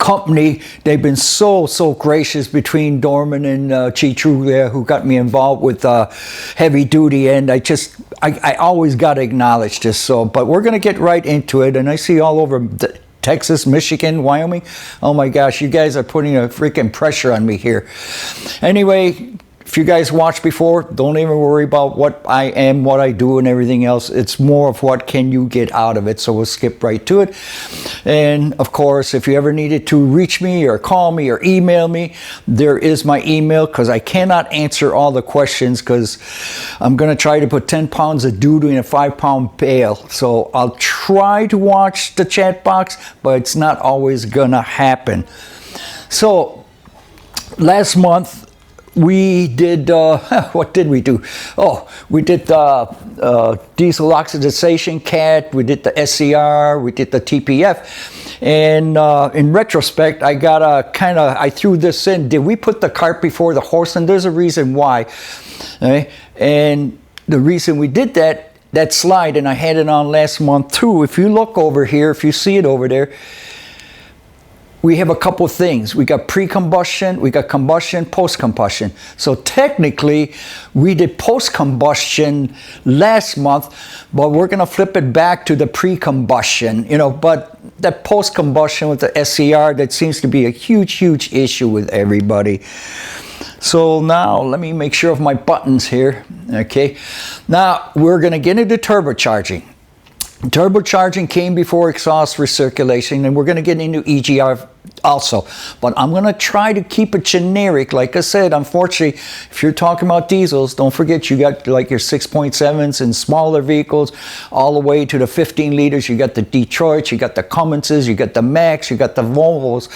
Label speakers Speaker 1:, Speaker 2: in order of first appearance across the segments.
Speaker 1: company. They've been so gracious between Dorman and Chi-Tru there, who got me involved with heavy duty, and I always got to acknowledge this. So, but we're going to get right into it, and I see all over Texas, Michigan, Wyoming. Oh my gosh, you guys are putting a freaking pressure on me here. Anyway, if you guys watched before, don't even worry about what I am, what I do, and everything else. It's more of what can you get out of it. So we'll skip right to it. And of course, if you ever needed to reach me or call me or email me, there is my email, because I cannot answer all the questions, because I'm going to try to put 10 pounds of doo-doo in a 5-pound pail. So I'll try to watch the chat box, but it's not always going to happen. So last month, we did, what did we do? Oh, we did the diesel oxidization CAT, we did the SCR, we did the TPF. And in retrospect, I I threw this in. Did we put the cart before the horse? And there's a reason why. Okay? And the reason we did that slide, and I had it on last month too, if you look over here, if you see it over there, we have a couple of things. We got pre-combustion, we got combustion, post-combustion. So technically, we did post-combustion last month, but we're gonna flip it back to the pre-combustion, but that post-combustion with the SCR, that seems to be a huge issue with everybody. So now, let me make sure of my buttons here, okay? Now, we're gonna get into turbocharging. Turbocharging came before exhaust recirculation, and we're going to get into EGR also. But I'm going to try to keep it generic. Like I said, unfortunately, if you're talking about diesels, don't forget you got like your 6.7s and smaller vehicles, all the way to the 15 liters. You got the Detroits, you got the Cumminses, you got the Max, you got the Volvos.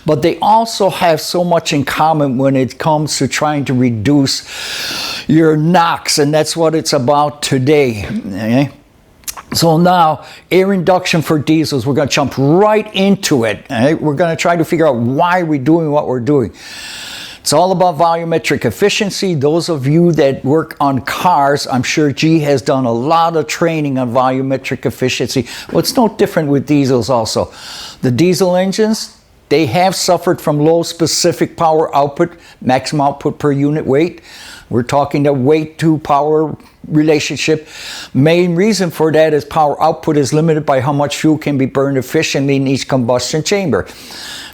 Speaker 1: But they also have so much in common when it comes to trying to reduce your NOx, and that's what it's about today. Okay? So now, air induction for diesels, we're going to jump right into it. Right? We're going to try to figure out why we're doing what we're doing. It's all about volumetric efficiency. Those of you that work on cars, I'm sure G has done a lot of training on volumetric efficiency. Well, it's no different with diesels also. The diesel engines, they have suffered from low specific power output, maximum output per unit weight. We're talking the weight to power relationship. Main reason for that is power output is limited by how much fuel can be burned efficiently in each combustion chamber.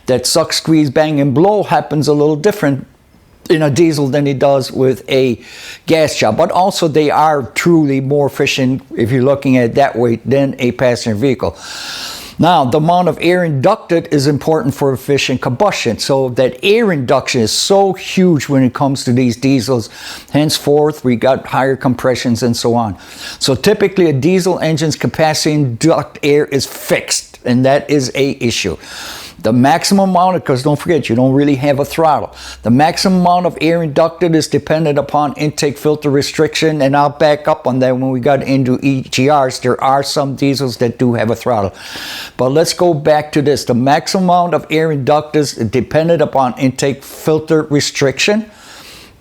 Speaker 1: That suck, squeeze, bang, and blow happens a little different in a diesel than it does with a gas job. But also they are truly more efficient, if you're looking at it that way, than a passenger vehicle. Now, the amount of air inducted is important for efficient combustion. So that air induction is so huge when it comes to these diesels. Henceforth, we got higher compressions and so on. So typically a diesel engine's capacity to induct air is fixed, and that is a issue. The maximum amount, because don't forget, you don't really have a throttle. The maximum amount of air inducted is dependent upon intake filter restriction, and I'll back up on that when we got into EGRs. There are some diesels that do have a throttle. But let's go back to this. The maximum amount of air inducted is dependent upon intake filter restriction.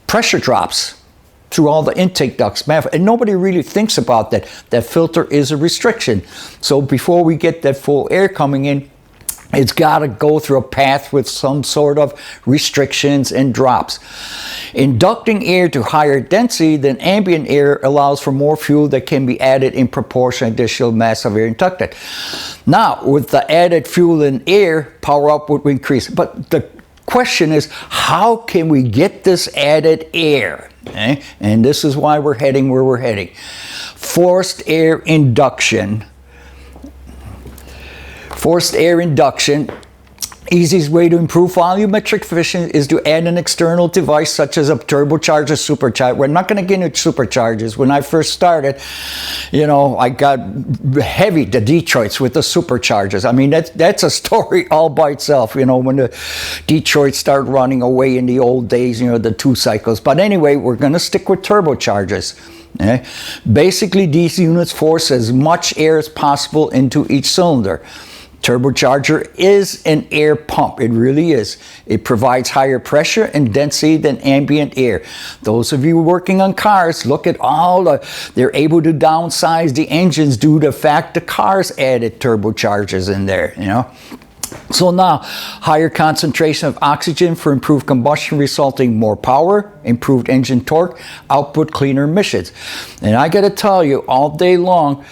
Speaker 1: Pressure drops through all the intake ducts. And nobody really thinks about that. That filter is a restriction. So before we get that full air coming in, it's got to go through a path with some sort of restrictions and drops. Inducting air to higher density than ambient air allows for more fuel that can be added in proportion to additional mass of air inducted. Now, with the added fuel and air, power output will increase. But the question is, how can we get this added air? Okay? And this is why we're heading where we're heading. Forced air induction. Forced air induction. Easiest way to improve volumetric efficiency is to add an external device such as a turbocharger, supercharger. We're not going to get into superchargers. When I first started, I got heavy, the Detroits with the superchargers. I mean, that's a story all by itself, when the Detroits started running away in the old days, the 2 cycles. But anyway, we're going to stick with turbochargers. Okay? Basically, these units force as much air as possible into each cylinder. Turbocharger is an air pump. It really is. It provides higher pressure and density than ambient air. Those of you working on cars, look at they're able to downsize the engines due to the fact the cars added turbochargers in there, So now, higher concentration of oxygen for improved combustion, resulting more power, improved engine torque, output, cleaner emissions. And I got to tell you, all day long,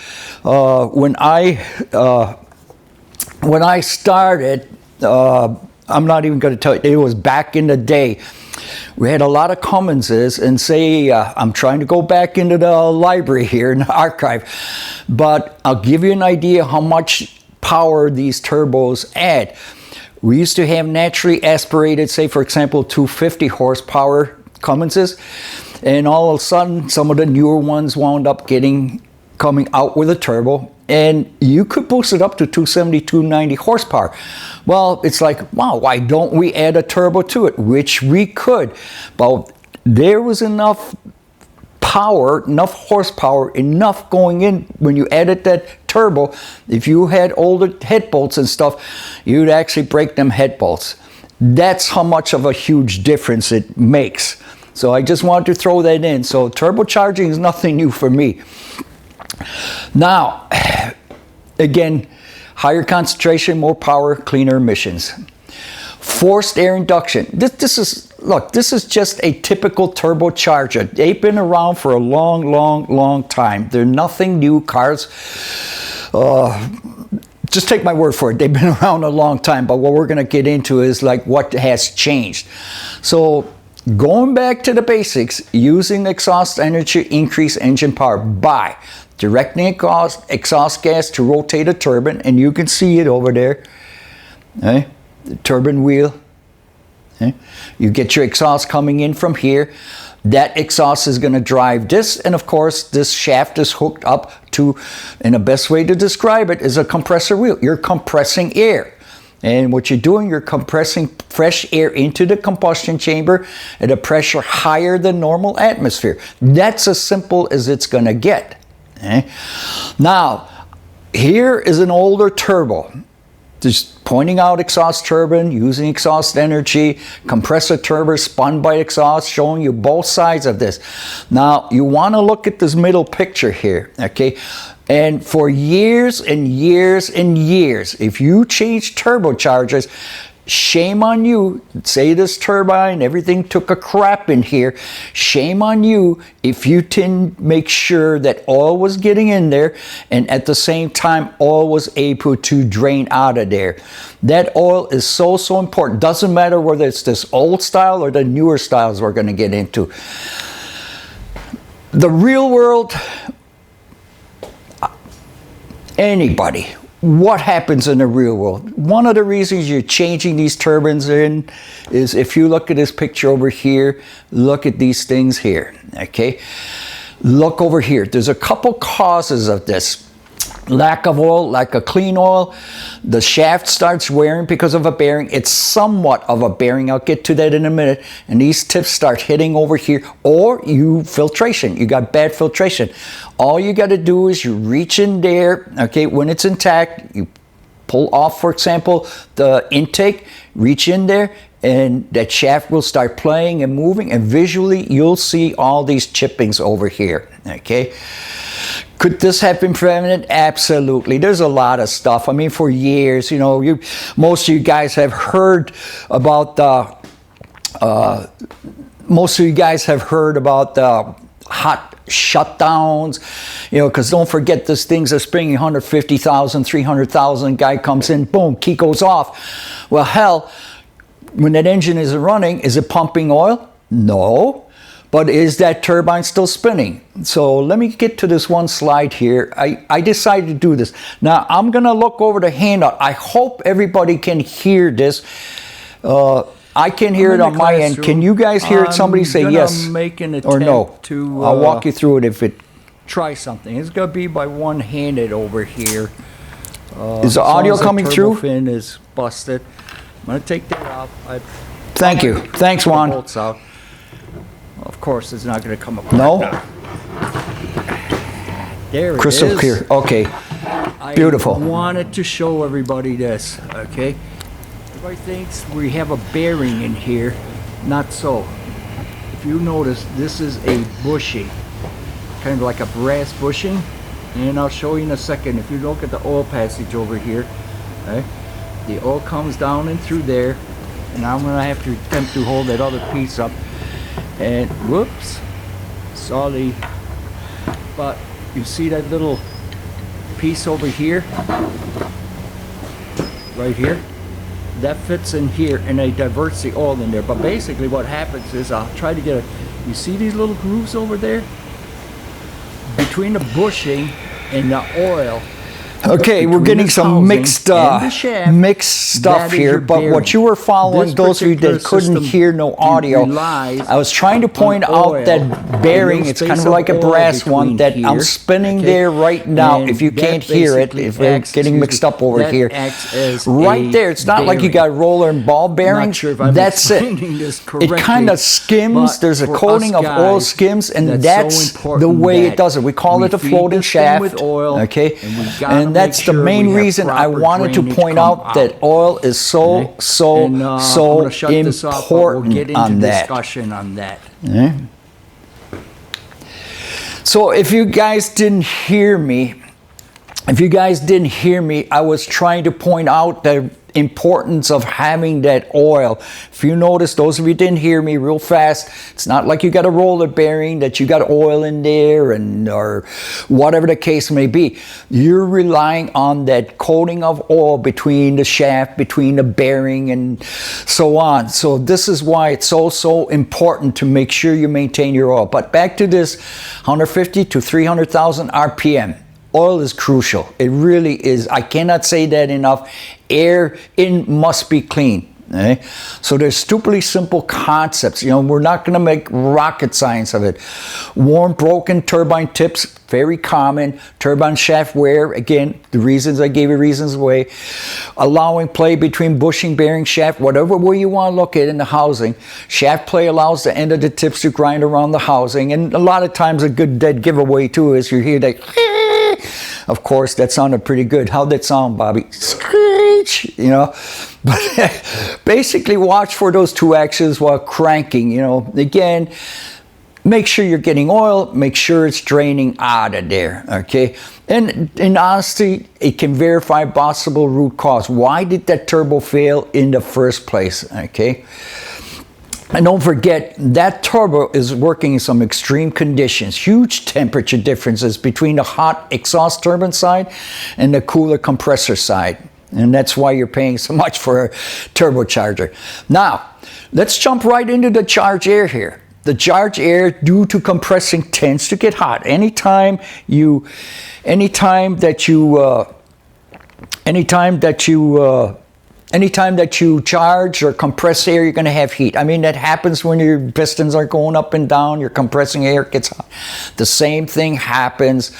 Speaker 1: when I started, I'm not even going to tell you, it was back in the day. We had a lot of Cumminses, and say, I'm trying to go back into the library here in the archive, but I'll give you an idea how much power these turbos add. We used to have naturally aspirated, say for example, 250 horsepower Cumminses, and all of a sudden some of the newer ones wound up coming out with a turbo, and you could boost it up to 270, 290 horsepower. Well, it's like, wow, why don't we add a turbo to it? Which we could, but there was enough power, enough horsepower, enough going in when you added that turbo. If you had older head bolts and stuff, you'd actually break them head bolts. That's how much of a huge difference it makes. So I just wanted to throw that in. So turbocharging is nothing new for me. Now, again, higher concentration, more power, cleaner emissions. Forced air induction. This is just a typical turbocharger. They've been around for a long time. They're nothing new. Cars, just take my word for it. They've been around a long time, but what we're going to get into is like what has changed. So going back to the basics, using exhaust energy, increase engine power by directing exhaust gas to rotate a turbine, and you can see it over there. Okay? The turbine wheel. Okay? You get your exhaust coming in from here. That exhaust is going to drive this, and of course this shaft is hooked up to, and the best way to describe it is a compressor wheel. You're compressing air, and what you're doing, you're compressing fresh air into the combustion chamber at a pressure higher than normal atmosphere. That's as simple as it's going to get. Okay? Now, here is an older turbo. Just pointing out exhaust turbine, using exhaust energy, compressor turbo spun by exhaust, showing you both sides of this. Now, you want to look at this middle picture here, okay? And for years and years and years, if you change turbochargers, shame on you. Say this turbine, everything took a crap in here. Shame on you if you didn't make sure that oil was getting in there, and at the same time oil was able to drain out of there. That oil is so important. Doesn't matter whether it's this old style or the newer styles we're going to get into. The real world, anybody, what happens in the real world? One of the reasons you're changing these turbines in is, if you look at this picture over here, look at these things here, okay? Look over here. There's a couple causes of this. Lack of oil, lack of clean oil. The shaft starts wearing because of a bearing. It's somewhat of a bearing. I'll get to that in a minute. And these tips start hitting over here. Or filtration. You got bad filtration. All you got to do is you reach in there, okay, when it's intact, you pull off, for example, the intake, reach in there, and that shaft will start playing and moving, and visually you'll see all these chippings over here, okay? Could this have been prevented? Absolutely. There's a lot of stuff. I mean, for years, you know, most of you guys have heard about the hot shutdowns, you know, because don't forget, these things are springing 150,000, 300,000. Guy comes in, boom, key goes off. Well, hell, when that engine isn't running, is it pumping oil? No. But is that turbine still spinning? So let me get to this one slide here. I decided to do this. Now I'm going to look over the handout. I hope everybody can hear this. I can hear it on my end. Can you guys hear it? Somebody say yes or no. I'll walk you through it if it. Try something. It's going to be by one-handed over here. Is the audio coming through? The fin is busted. I'm going to take that off. Thank you. Thanks, Juan. Bolts out. Of course, it's not going to come apart. No. There it is. Crystal clear. Okay. Beautiful. I wanted to show everybody this. Okay. Everybody thinks we have a bearing in here. Not so. If you notice, this is a bushing, kind of like a brass bushing, and I'll show you in a second. If you look at the oil passage over here, okay, the oil comes down in through there, and I'm gonna have to attempt to hold that other piece up, and whoops, sorry, but you see that little piece over here, right here, that fits in here, and it diverts the oil in there. But basically what happens is, I'll try to get a, you see these little grooves over there? Between the bushing and the oil. Okay, we're getting some mixed stuff here, but what you were following, those of you that couldn't hear no audio, I was trying to point out that bearing, it's kind of like a brass one that I'm spinning there right now. If you can't hear it, if we're getting mixed up over here, right there, it's not like you got roller and ball bearings, that's it. It kind of skims, there's a coating of oil skims, and that's the way it does it. We call it the floating shaft, okay? And that's the main reason I wanted to point out that oil is so important on that. Yeah. So if you guys didn't hear me, I was trying to point out the importance of having that oil. If you notice, those of you didn't hear me real fast, it's not like you got a roller bearing that you got oil in there, and or whatever the case may be. You're relying on that coating of oil between the shaft, between the bearing, and so on. So this is why it's so important to make sure you maintain your oil. But back to this 150 to 300,000 RPM. Oil is crucial. It really is. I cannot say that enough. Air in must be clean. Eh? So there's stupidly simple concepts. You know, we're not going to make rocket science of it. Worn, broken turbine tips, very common. Turbine shaft wear, again, the reasons I gave you reasons away. Allowing play between bushing, bearing, shaft, whatever way you want to look at in the housing. Shaft play allows the end of the tips to grind around the housing. And a lot of times a good dead giveaway too is you hear that. Of course, that sounded pretty good. How'd that sound, Bobby? Screech, you know. But basically, watch for those two actions while cranking. You know, again, make sure you're getting oil. Make sure it's draining out of there. Okay. And in honesty, it can verify possible root cause. Why did that turbo fail in the first place? Okay. And don't forget, that turbo is working in some extreme conditions, huge temperature differences between the hot exhaust turbine side and the cooler compressor side. And that's why you're paying so much for a turbocharger. Now, let's jump right into the charged air here. The charged air, due to compressing, tends to get hot. Anytime that you charge or compress air, you're going to have heat. I mean, that happens when your pistons are going up and down, your compressing air gets hot. The same thing happens,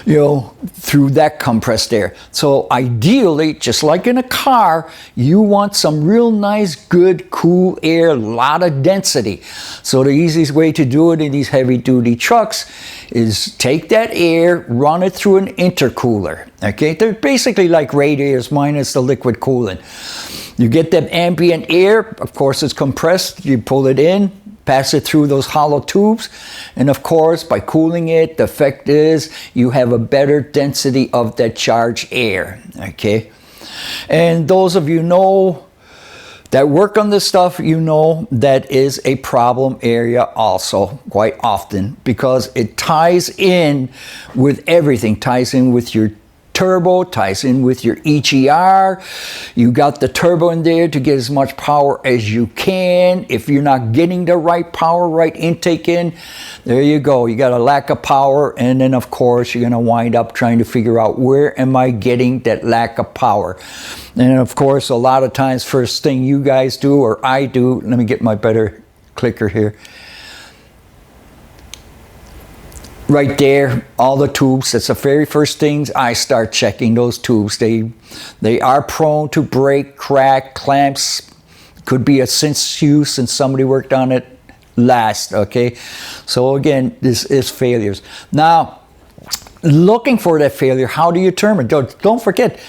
Speaker 1: you know, through that compressed air. So ideally, just like in a car, you want some real nice, good, cool air, a lot of density. So the easiest way to do it in these heavy-duty trucks is take that air, run it through an intercooler. Okay, they're basically like radiators minus the liquid coolant. You get that ambient air, of course it's compressed, you pull it in, pass it through those hollow tubes, and of course by cooling it, the effect is you have a better density of that charged air. Okay, and those of you know that work on this stuff, you know that is a problem area also quite often, because it ties in with everything, ties in with your turbo, ties in with your EGR. You got the turbo in there to get as much power as you can. If you're not getting the right power, right intake in, there you go. You got a lack of power, and then of course you're going to wind up trying to figure out, where am I getting that lack of power? And of course, a lot of times, first thing you guys do, or I do, let me get my better clicker here. Right there, all the tubes, that's the very first things I start checking, those tubes. They are prone to break, crack, clamps. Could be a since use and somebody worked on it last, okay? So again, this is failures. Now, looking for that failure, how do you determine? Don't forget,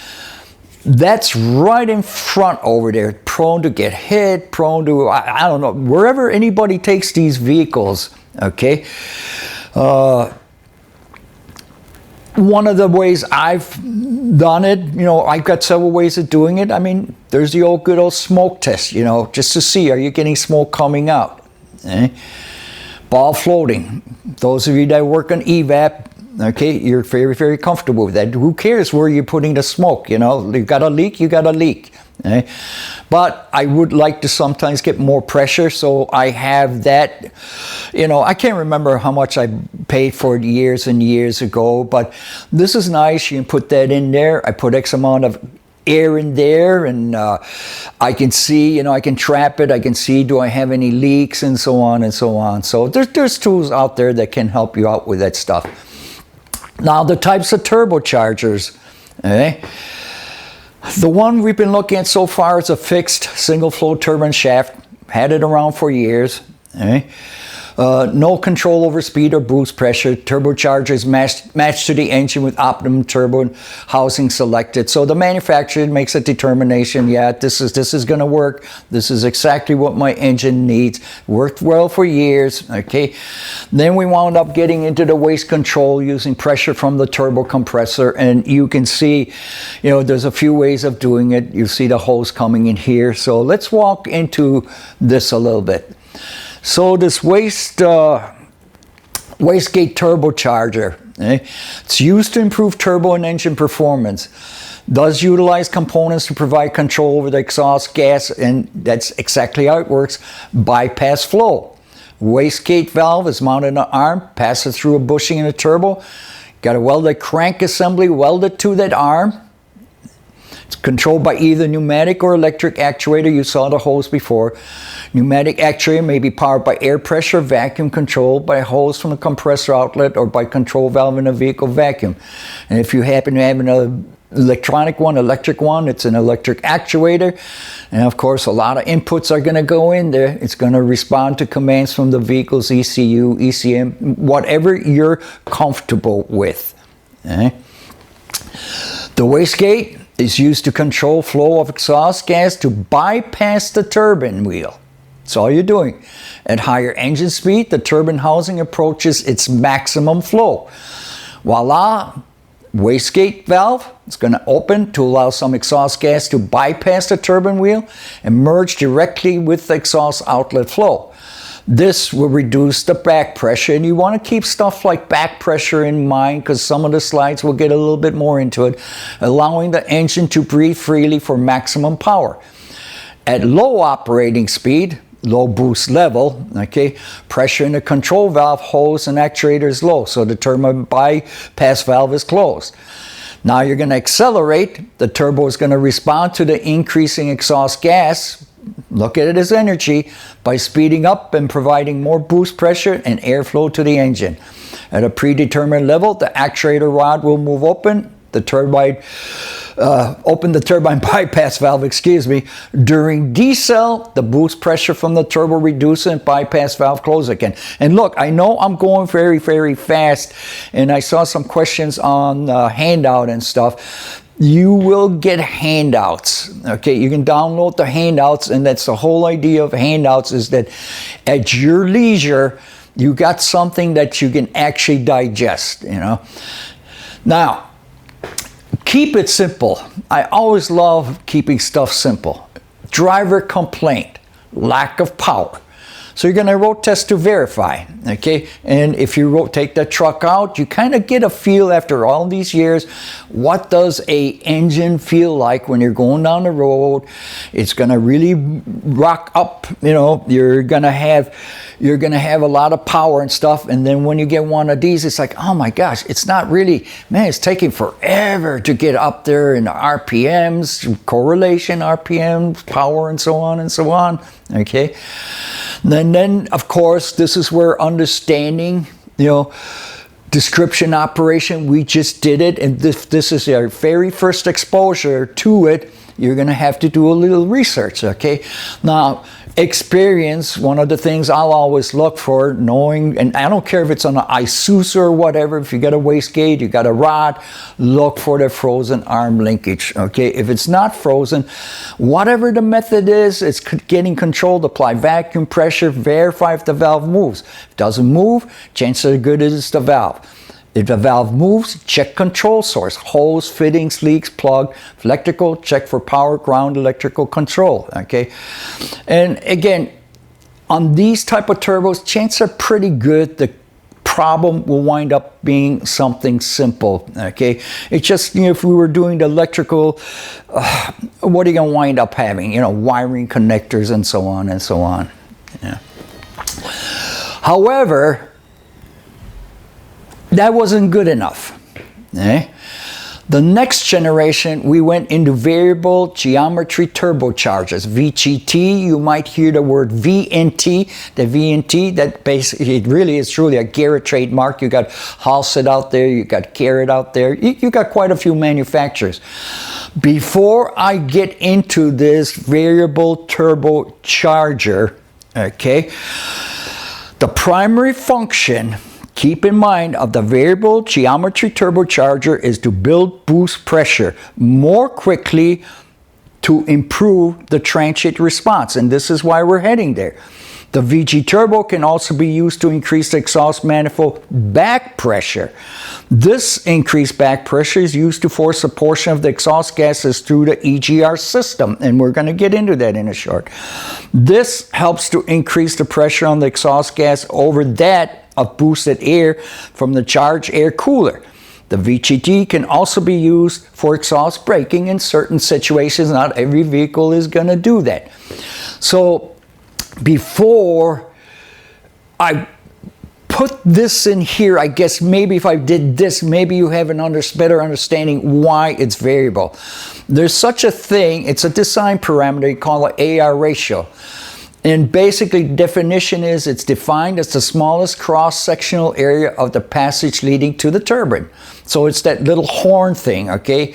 Speaker 1: that's right in front over there, prone to get hit, prone to, I don't know, wherever anybody takes these vehicles, okay? one of the ways I've done it, you know, I've got several ways of doing it. I mean, there's the old good old smoke test, you know, just to see, are you getting smoke coming out? Ball floating. Those of you that work on evap, okay, you're very, very comfortable with that. Who cares where you're putting the smoke, you know? You got a leak, you got a leak. But I would like to sometimes get more pressure, so I have that. You know, I can't remember how much I paid for it years and years ago, but this is nice. You can put that in there. I put X amount of air in there, and I can see, you know, I can trap it. I can see, do I have any leaks, and so on and so on. So there's tools out there that can help you out with that stuff. Now, the types of turbochargers, the one we've been looking at so far is a fixed single flow turbine shaft. Had it around for years. No control over speed or boost pressure. Turbochargers matched to the engine with optimum turbo housing selected. So the manufacturer makes a determination, yeah, this is going to work. This is exactly what my engine needs. Worked well for years, okay? Then we wound up getting into the waste control using pressure from the turbo compressor, and you can see, you know, there's a few ways of doing it. You see the hose coming in here. So let's walk into this a little bit. So this Wastegate turbocharger, it's used to improve turbo and engine performance. Does utilize components to provide control over the exhaust gas, and that's exactly how it works. Bypass flow. Wastegate valve is mounted on an arm, passes through a bushing in a turbo. Got a welded crank assembly welded to that arm. It's controlled by either pneumatic or electric actuator. You saw the hose before. Pneumatic actuator may be powered by air pressure, vacuum controlled by a hose from a compressor outlet, or by control valve in a vehicle vacuum. And if you happen to have an electric one, it's an electric actuator. And of course, a lot of inputs are going to go in there. It's going to respond to commands from the vehicle's ECU, ECM, whatever you're comfortable with. The wastegate is used to control flow of exhaust gas to bypass the turbine wheel. That's all you're doing. At higher engine speed, the turbine housing approaches its maximum flow. Voila! Wastegate valve is going to open to allow some exhaust gas to bypass the turbine wheel and merge directly with the exhaust outlet flow. This will reduce the back pressure, and you want to keep stuff like back pressure in mind, because some of the slides will get a little bit more into it, allowing the engine to breathe freely for maximum power. At low operating speed, low boost level, okay, pressure in the control valve, hose, and actuator is low, so the turbine bypass valve is closed. Now you're going to accelerate. The turbo is going to respond to the increasing exhaust gas. Look at it as energy by speeding up and providing more boost pressure and airflow to the engine. At a predetermined level, the actuator rod will move open the turbine bypass valve, During decel, the boost pressure from the turbo reducer and bypass valve close again. And look, I know I'm going very, very fast, and I saw some questions on handout and stuff. You will get handouts, okay? You can download the handouts, and that's the whole idea of handouts, is that at your leisure, you got something that you can actually digest, you know? Now, keep it simple. I always love keeping stuff simple. Driver complaint, lack of power. So you're going to road test to verify, okay? And if you take the truck out, you kind of get a feel after all these years, what does a engine feel like when you're going down the road? It's going to really rock up, you know, you're going to have a lot of power and stuff. And then when you get one of these, it's like, oh my gosh, it's not really, man, it's taking forever to get up there in the RPMs, correlation, RPMs, power, and so on and so on, okay? And then, of course, this is where understanding, you know, description operation, we just did it, and this is our very first exposure to it. You're going to have to do a little research, okay? Now, experience, one of the things I'll always look for, knowing, and I don't care if it's on an Isuzu or whatever, if you got a wastegate, you got a rod, look for the frozen arm linkage, okay? If it's not frozen, whatever the method is, it's getting controlled, apply vacuum pressure, verify if the valve moves. If it doesn't move, chances are good it's the valve. If the valve moves, check control source, hose, fittings, leaks, plug, electrical, check for power, ground, electrical control, okay? And again, on these type of turbos, chances are pretty good the problem will wind up being something simple, okay? It's just, you know, if we were doing the electrical, what are you gonna wind up having? You know, wiring connectors and so on and so on, yeah. However, that wasn't good enough. Eh? The next generation, we went into variable geometry turbochargers, VGT. You might hear the word VNT. The VNT, that basically, it really is truly a Garrett trademark. You got Halstead out there, you got Garrett out there. You got quite a few manufacturers. Before I get into this variable turbocharger, okay, the primary function, keep in mind, of the variable geometry turbocharger is to build boost pressure more quickly to improve the transient response, and this is why we're heading there. The VG turbo can also be used to increase the exhaust manifold back pressure. This increased back pressure is used to force a portion of the exhaust gases through the EGR system, and we're going to get into that in a short. This helps to increase the pressure on the exhaust gas over that of boosted air from the charged air cooler. The VGT can also be used for exhaust braking in certain situations. Not every vehicle is going to do that. So before I put this in here, I guess maybe if I did this, maybe you have an better understanding why it's variable. There's such a thing, it's a design parameter, you call it AR ratio. And basically, definition is it's defined as the smallest cross-sectional area of the passage leading to the turbine. So it's that little horn thing, okay?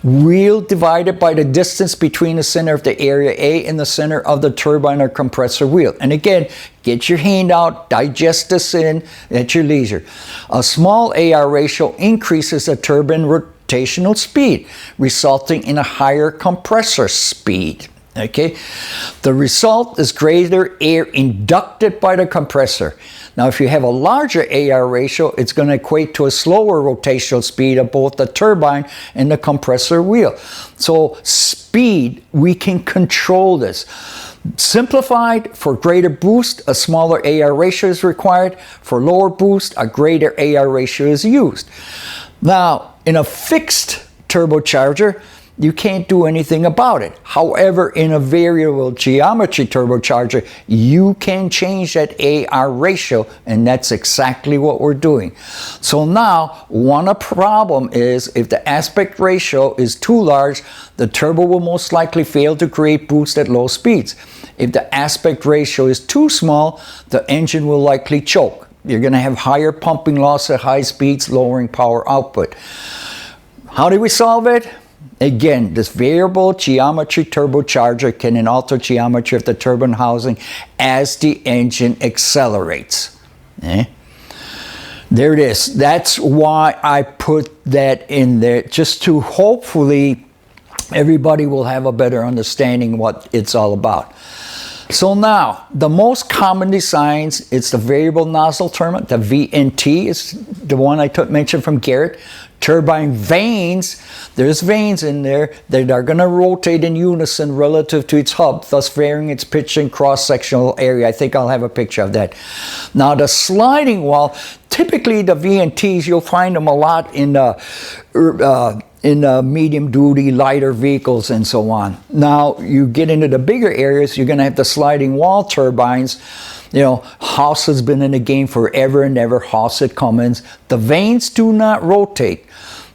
Speaker 1: Wheel divided by the distance between the center of the area A and the center of the turbine or compressor wheel. And again, get your hand out, digest this in at your leisure. A small AR ratio increases the turbine rotational speed, resulting in a higher compressor speed. Okay, the result is greater air inducted by the compressor. Now, if you have a larger AR ratio, it's going to equate to a slower rotational speed of both the turbine and the compressor wheel. So speed, we can control this. Simplified, for greater boost, a smaller AR ratio is required. For lower boost, a greater AR ratio is used. Now, in a fixed turbocharger, you can't do anything about it. However, in a variable geometry turbocharger, you can change that AR ratio, and that's exactly what we're doing. So now, one problem is if the aspect ratio is too large, the turbo will most likely fail to create boost at low speeds. If the aspect ratio is too small, the engine will likely choke. You're going to have higher pumping loss at high speeds, lowering power output. How do we solve it? Again, this variable geometry turbocharger can alter geometry of the turbine housing as the engine accelerates. There it is. That's why I put that in there, just to hopefully everybody will have a better understanding what it's all about. So now, the most common designs, it's the variable nozzle turbine. The VNT is the one I mentioned from Garrett. Turbine vanes, there's vanes in there that are going to rotate in unison relative to its hub, thus varying its pitch and cross-sectional area. I think I'll have a picture of that. Now, the sliding wall, typically the VNTs, you'll find them a lot in medium-duty, lighter vehicles and so on. Now, you get into the bigger areas, you're going to have the sliding wall turbines. You know, Haas has been in the game forever and ever, Haas at Cummins. The vanes do not rotate.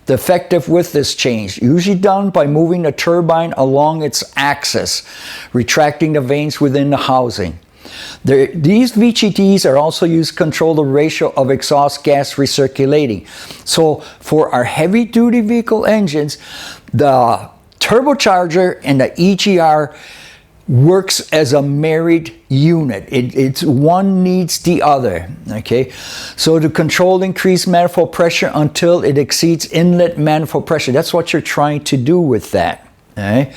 Speaker 1: The effective width is changed, usually done by moving the turbine along its axis, retracting the vanes within the housing. These VGTs are also used to control the ratio of exhaust gas recirculating. So for our heavy-duty vehicle engines, the turbocharger and the EGR works as a married unit. It's one needs the other, okay? So to control increased manifold pressure until it exceeds inlet manifold pressure. That's what you're trying to do with that, okay?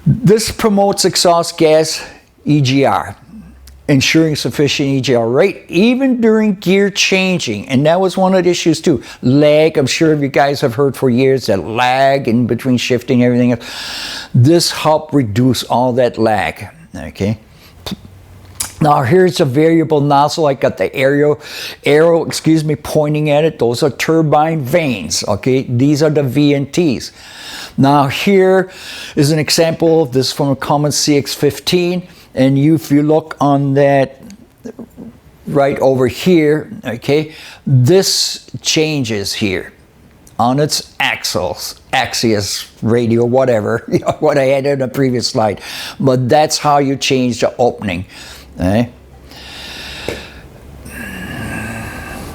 Speaker 1: This promotes exhaust gas EGR. ensuring sufficient EGR rate even during gear changing. And that was one of the issues too. Lag, I'm sure you guys have heard for years that lag in between shifting and everything else. This helped reduce all that lag, okay? Now here's a variable nozzle. I got the arrow, pointing at it. Those are turbine vanes, okay? These are the VNTs. Now here is an example of this from a Cummins CX-15. And if you look on that right over here, okay, this changes here on its axis, radial, whatever, what I had in the previous slide. But that's how you change the opening. Okay.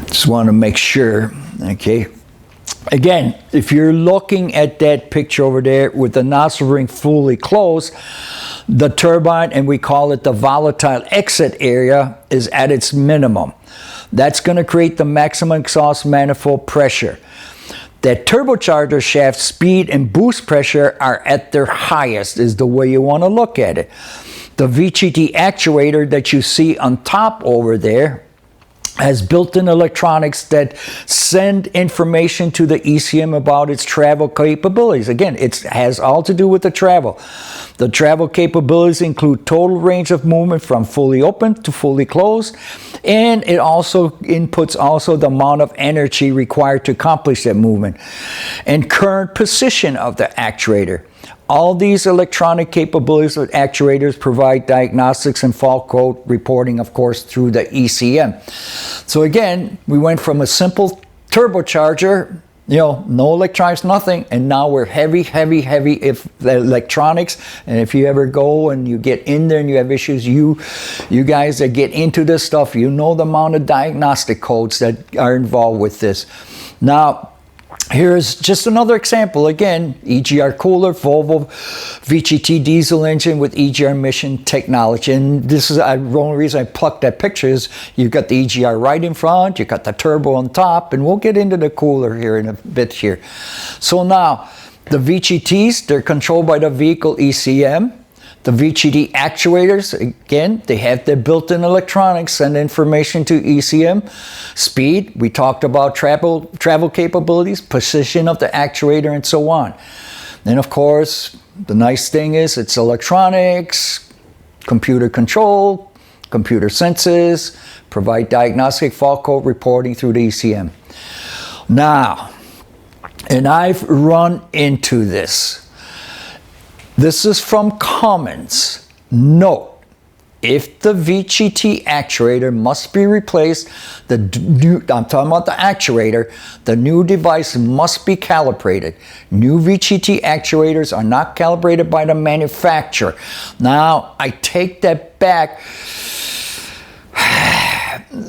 Speaker 1: Just want to make sure, okay. Again, if you're looking at that picture over there with the nozzle ring fully closed, the turbine, and we call it the volatile exit area, is at its minimum. That's going to create the maximum exhaust manifold pressure. That turbocharger shaft speed and boost pressure are at their highest, is the way you want to look at it. The VGT actuator that you see on top over there has built-in electronics that send information to the ECM about its travel capabilities. Again, it has all to do with the travel. The travel capabilities include total range of movement from fully open to fully closed, and it also inputs also the amount of energy required to accomplish that movement, and current position of the actuator. All these electronic capabilities of actuators provide diagnostics and fault code reporting, of course, through the ECM. So again, we went from a simple turbocharger, no electronics, nothing, and now we're heavy if the electronics. And if you ever go and you get in there and you have issues, you guys that get into this stuff, you know the amount of diagnostic codes that are involved with this. Now, here's just another example. Again, EGR cooler, Volvo VGT diesel engine with EGR emission technology. And this is the only reason I plucked that picture is you've got the EGR right in front, you got the turbo on top, and we'll get into the cooler here in a bit here. So now, the VGTs, they're controlled by the vehicle ECM. The VGT actuators, again, they have their built-in electronics, send information to ECM. Speed, we talked about travel capabilities, position of the actuator, and so on. And of course, the nice thing is it's electronics, computer control, computer senses, provide diagnostic fault code reporting through the ECM. Now, and I've run into this. This is from Cummins. Note, if the VGT actuator must be replaced, I'm talking about the actuator, the new device must be calibrated. New VGT actuators are not calibrated by the manufacturer. Now, I take that back.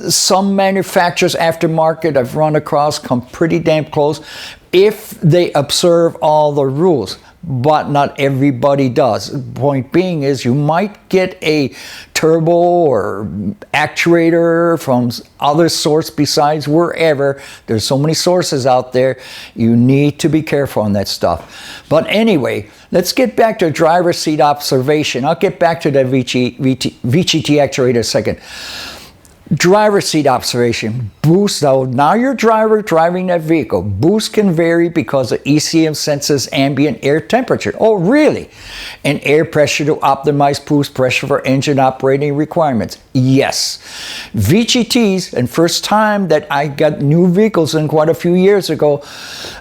Speaker 1: Some manufacturers aftermarket I've run across come pretty damn close if they observe all the rules. But not everybody does. Point being is you might get a turbo or actuator from other source besides wherever. There's so many sources out there. You need to be careful on that stuff. But anyway, let's get back to driver's seat observation. I'll get back to the VGT actuator in a second. Driver's seat observation. Boost, now you're driving that vehicle. Boost can vary because the ECM senses ambient air temperature. Oh, really? And air pressure to optimize boost pressure for engine operating requirements. Yes. VGTs, and first time that I got new vehicles in quite a few years ago,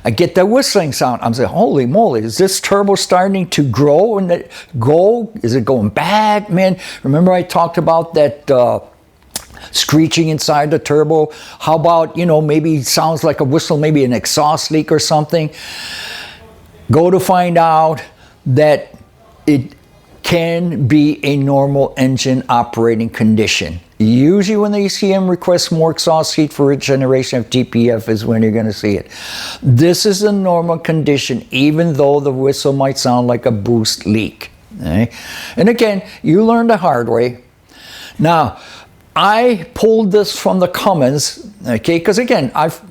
Speaker 1: I get that whistling sound. I'm saying, holy moly, is this turbo starting to grow? And is it going back? Man, remember I talked about that screeching inside the turbo? How about, maybe it sounds like a whistle, maybe an exhaust leak or something? Go to find out that it can be a normal engine operating condition. Usually when the ECM requests more exhaust heat for a generation of TPF is when you're going to see it. This is a normal condition, even though the whistle might sound like a boost leak. Okay? And again, you learn the hard way. Now, I pulled this from the Cummins, okay? Because again, I've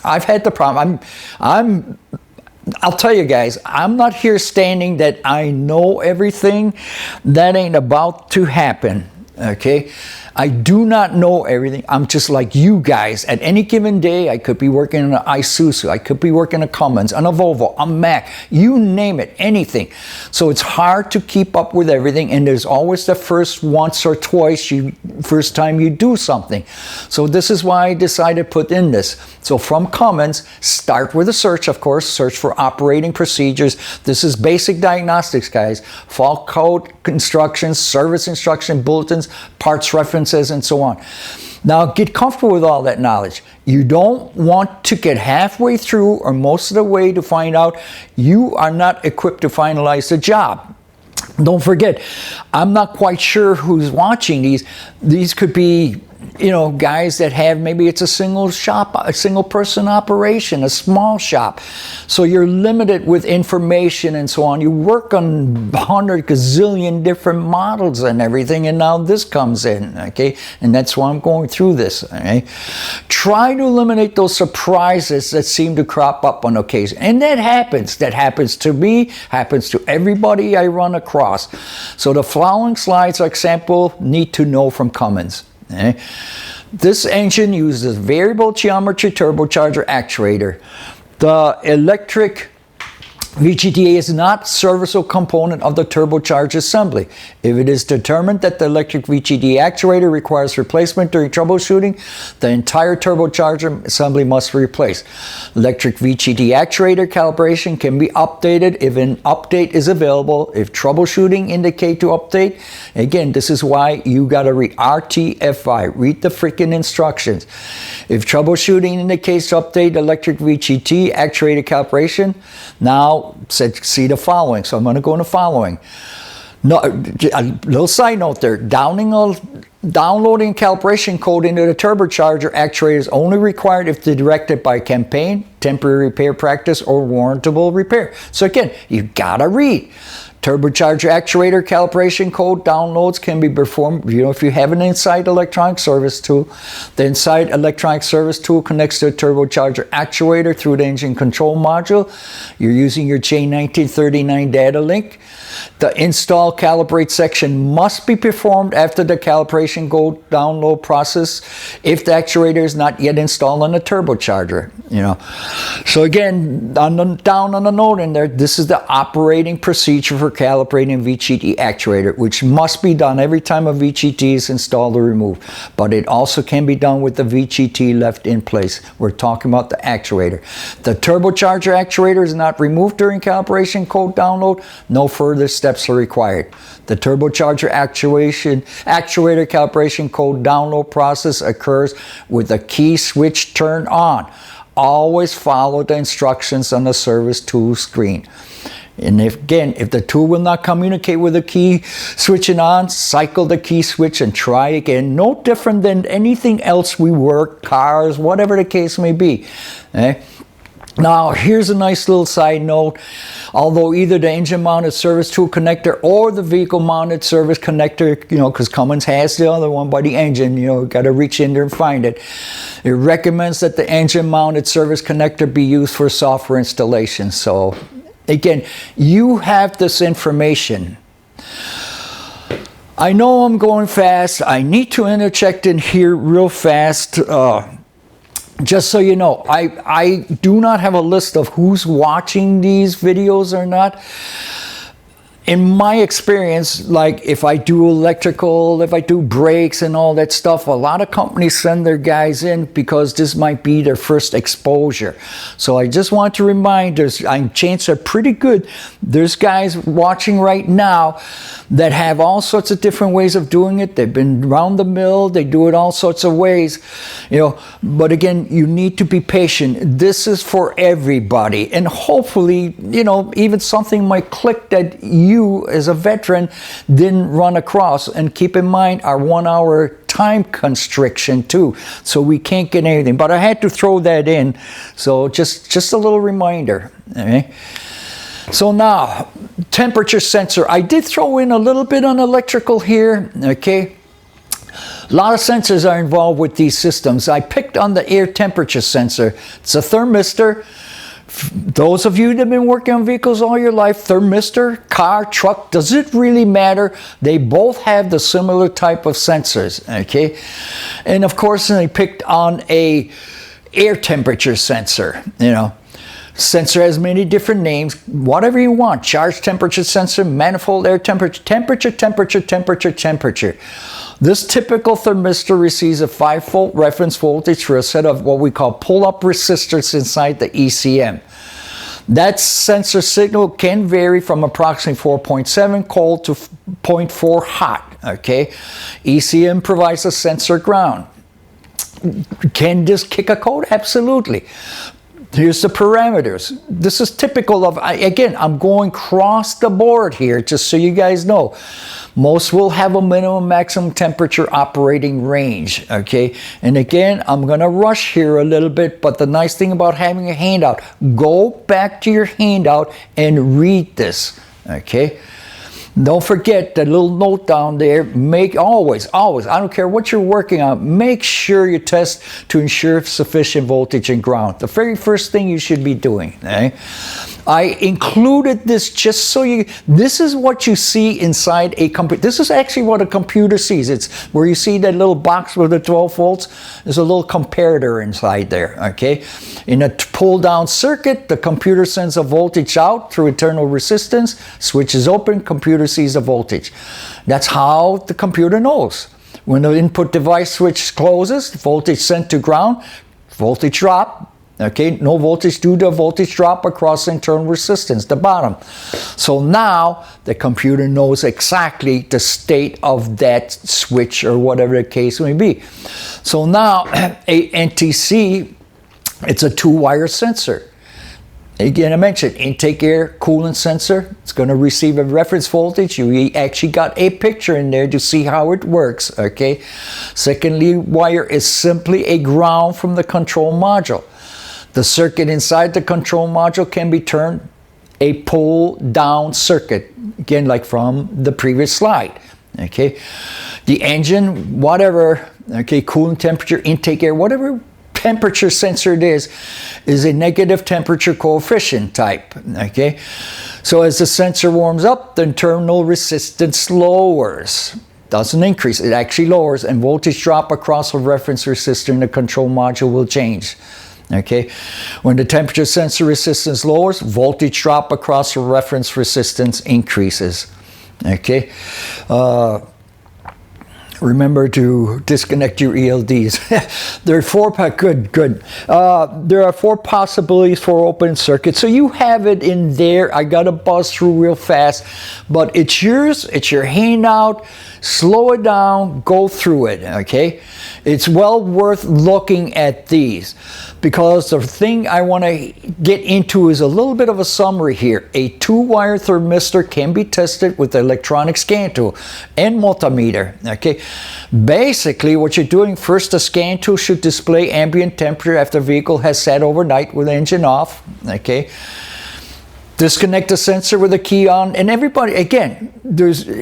Speaker 1: had the problem. I'll tell you guys, I'm not here standing that I know everything. That ain't about to happen. Okay, I do not know everything. I'm just like you guys. At any given day, I could be working on an Isuzu, I could be working on a Cummins, on a Volvo, a Mac, you name it, anything. So it's hard to keep up with everything, and there's always the first once or twice, first time you do something. So this is why I decided to put in this. So from Cummins, start with a search, of course, search for operating procedures. This is basic diagnostics, guys. Fault code instructions, service instruction bulletins, parts references, and so on. Now get comfortable with all that knowledge. You don't want to get halfway through or most of the way to find out you are not equipped to finalize the job. Don't forget, I'm not quite sure who's watching these. These could be, you know, guys that have, maybe it's a single shop, a single person operation, a small shop. So you're limited with information and so on. You work on 100 gazillion different models and everything, and now this comes in, okay? And that's why I'm going through this, okay? Try to eliminate those surprises that seem to crop up on occasion. And that happens. That happens to me, happens to everybody I run across. So the following slides, for example, need to know from Cummins. Okay. This engine uses variable geometry turbocharger actuator. The electric VGTA is not serviceable component of the turbocharger assembly. If it is determined that the electric VGTA actuator requires replacement during troubleshooting, the entire turbocharger assembly must be replaced. Electric VGTA actuator calibration can be updated if an update is available. If troubleshooting indicate to update, again, this is why you gotta read RTFI, read the freaking instructions. If troubleshooting indicates to update electric VGT actuator calibration, now see the following. So I'm going to go in the following. No, a little side note there. Downloading calibration code into the turbocharger actuator is only required if directed by campaign, temporary repair practice, or warrantable repair. So again, you gotta read. Turbocharger actuator calibration code downloads can be performed, you know, if you have an inside electronic service tool. The inside electronic service tool connects to the turbocharger actuator through the engine control module. You're using your J1939 data link. The install calibrate section must be performed after the calibration code download process if the actuator is not yet installed on the turbocharger, you know. So again, down on the note in there, this is the operating procedure for calibrating VGT actuator, which must be done every time a VGT is installed or removed. But it also can be done with the VGT left in place. We're talking about the actuator. The turbocharger actuator is not removed during calibration code download. No further steps are required. The turbocharger actuator calibration code download process occurs with the key switch turned on. Always follow the instructions on the service tool screen. And if the tool will not communicate with the key switching on, cycle the key switch and try again. No different than anything else we work, cars, whatever the case may be. Okay? Now, here's a nice little side note. Although either the engine-mounted service tool connector or the vehicle-mounted service connector, you know, because Cummins has the other one by the engine, you know, got to reach in there and find it. It recommends that the engine-mounted service connector be used for software installation. So, again, you have this information. I know I'm going fast. I need to interject in here real fast. Just so you know, I do not have a list of who's watching these videos or not. In my experience, like if I do electrical, if I do brakes and all that stuff, a lot of companies send their guys in because this might be their first exposure. So I just want to remind, chances are pretty good. There's guys watching right now that have all sorts of different ways of doing it. They've been around the mill. They do it all sorts of ways, you know. But again, you need to be patient. This is for everybody, and hopefully, you know, even something might click that you as a veteran didn't run across. And keep in mind our 1 hour time constriction too, so we can't get anything. But I had to throw that in, so just a little reminder. Okay. So now, temperature sensor. I did throw in a little bit on electrical here, okay? A lot of sensors are involved with these systems. I picked on the air temperature sensor. It's a thermistor, Those of you that have been working on vehicles all your life, thermistor, car, truck, does it really matter? They both have the similar type of sensors, okay? And of course, they picked on a air temperature sensor, you know. Sensor has many different names, whatever you want. Charge temperature sensor, manifold air temperature, temperature. This typical thermistor receives a 5-volt reference voltage for a set of what we call pull-up resistors inside the ECM. That sensor signal can vary from approximately 4.7 cold to 0.4 hot, okay? ECM provides a sensor ground. Can this kick a code? Absolutely. Here's the parameters. This is typical of, again, I'm going across the board here just so you guys know. Most will have a minimum maximum temperature operating range, okay? And again, I'm gonna rush here a little bit, but the nice thing about having a handout, go back to your handout and read this, okay? Don't forget that little note down there, make always, I don't care what you're working on, make sure you test to ensure sufficient voltage and ground. The very first thing you should be doing, okay? I included this just so this is what you see inside a computer. This is actually what a computer sees. It's where you see that little box with the 12 volts. There's a little comparator inside there, okay? In a pull-down circuit, the computer sends a voltage out through internal resistance, switch is open, computer sees the voltage. That's how the computer knows. When the input device switch closes, voltage sent to ground, voltage drop, okay, no voltage due to a voltage drop across internal resistance, the bottom. So now the computer knows exactly the state of that switch or whatever the case may be. So now a NTC, it's a 2-wire sensor. Again, I mentioned intake air coolant sensor. It's going to receive a reference voltage. You actually got a picture in there to see how it works, okay? Secondly, wire is simply a ground from the control module. The circuit inside the control module can be turned a pull-down circuit, again, like from the previous slide, okay? The engine, whatever, okay, coolant temperature, intake air, whatever temperature sensor it is a negative temperature coefficient type, okay? So as the sensor warms up, the internal resistance lowers. Doesn't increase, it actually lowers, and voltage drop across a reference resistor in the control module will change. Okay, when the temperature sensor resistance lowers, voltage drop across the reference resistance increases. Okay, remember to disconnect your ELDs. There are there are 4 possibilities for open circuit. So you have it in there. I got to buzz through real fast, but it's yours. It's your handout. Slow it down, go through it, okay? It's well worth looking at these because the thing I want to get into is a little bit of a summary here. A 2-wire thermistor can be tested with the electronic scan tool and multimeter, okay? Basically, what you're doing, first the scan tool should display ambient temperature after the vehicle has sat overnight with the engine off, okay? Disconnect the sensor with a key on, and everybody, again,